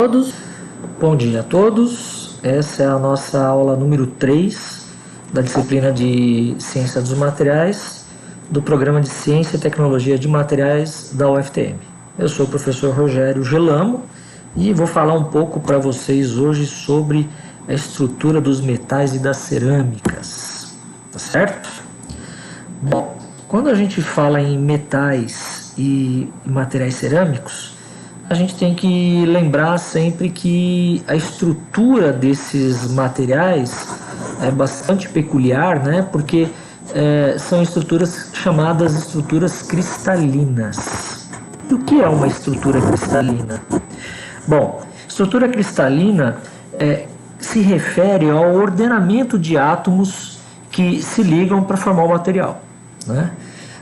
Todos, bom dia a todos. Essa é a nossa aula número 3 da disciplina de Ciência dos Materiais do Programa de Ciência e Tecnologia de Materiais da UFTM. Eu sou o professor Rogério Gelamo e vou falar um pouco para vocês hoje sobre a estrutura dos metais e das cerâmicas, tá certo? Bom, quando a gente fala em metais e materiais cerâmicos, a gente tem que lembrar sempre que a estrutura desses materiais é bastante peculiar, né? Porque são estruturas chamadas estruturas cristalinas. E o que é uma estrutura cristalina? Bom, estrutura cristalina se refere ao ordenamento de átomos que se ligam para formar o material, né?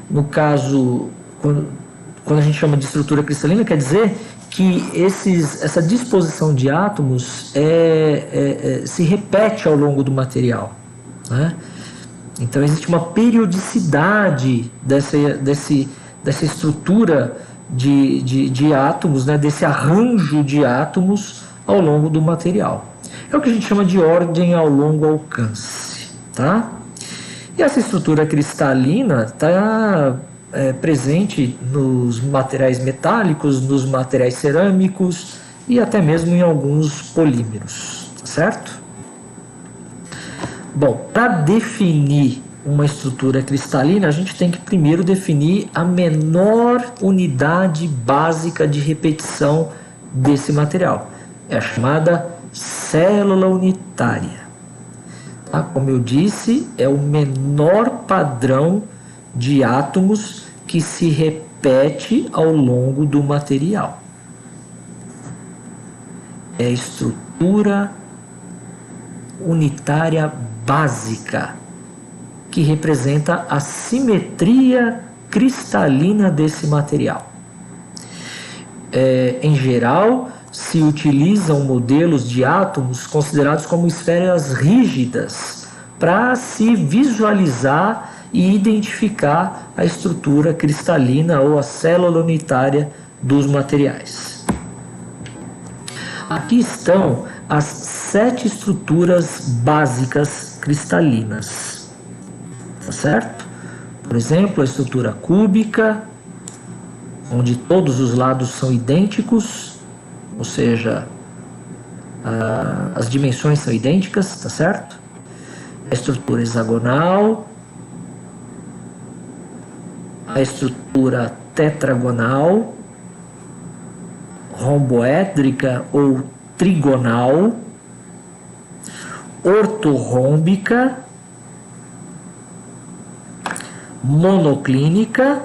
No caso, quando a gente chama de estrutura cristalina, quer dizer que essa disposição de átomos se repete ao longo do material, né? Então existe uma periodicidade dessa estrutura de átomos, né? Desse arranjo de átomos ao longo do material. É o que a gente chama de ordem ao longo alcance, tá? E essa estrutura cristalina está presente nos materiais metálicos, nos materiais cerâmicos e até mesmo em alguns polímeros, certo? Bom, para definir uma estrutura cristalina, a gente tem que primeiro definir a menor unidade básica de repetição desse material. É a chamada célula unitária. Tá? Como eu disse, é o menor padrão de átomos que se repete ao longo do material. É a estrutura unitária básica, que representa a simetria cristalina desse material. Em geral, se utilizam modelos de átomos considerados como esferas rígidas para se visualizar e identificar a estrutura cristalina ou a célula unitária dos materiais. Aqui estão as 7 estruturas básicas cristalinas, tá certo? Por exemplo, a estrutura cúbica, onde todos os lados são idênticos, ou seja, as dimensões são idênticas, tá certo? A estrutura hexagonal, a estrutura tetragonal, romboédrica ou trigonal, ortorrômbica, monoclínica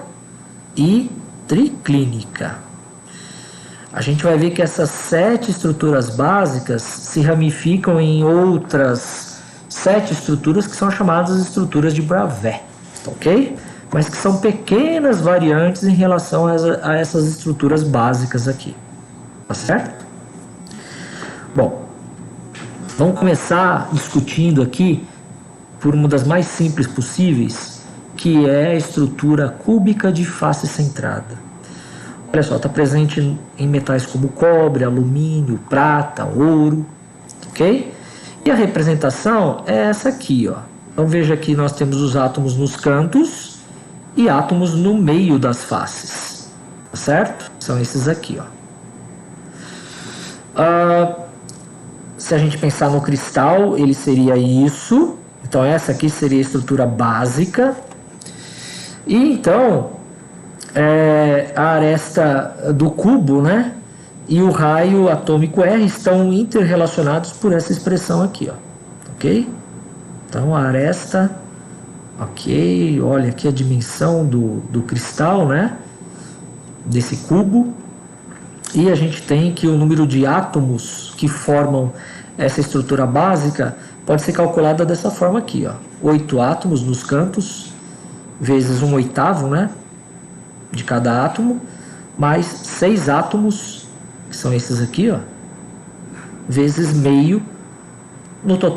e triclínica. A gente vai ver que essas 7 estruturas básicas se ramificam em outras 7 estruturas que são chamadas estruturas de Bravais, ok? Mas que são pequenas variantes em relação a essas estruturas básicas aqui, tá certo? Bom, vamos começar discutindo aqui por uma das mais simples possíveis, que é a estrutura cúbica de face centrada. Olha só, está presente em metais como cobre, alumínio, prata, ouro, ok? E a representação é essa aqui, ó. Então veja que nós temos os átomos nos cantos e átomos no meio das faces, tá certo? São esses aqui, ó. Se a gente pensar no cristal, ele seria isso. Então essa aqui seria a estrutura básica. E então a aresta do cubo, né, e o raio atômico R estão interrelacionados por essa expressão aqui, ó. Ok? Então a aresta, ok, olha aqui a dimensão do cristal, né, desse cubo. E a gente tem que o número de átomos que formam essa estrutura básica pode ser calculada dessa forma aqui, ó. 8 átomos nos cantos, vezes 1/8, né, de cada átomo, mais 6 átomos, que são esses aqui, ó, vezes meio, no total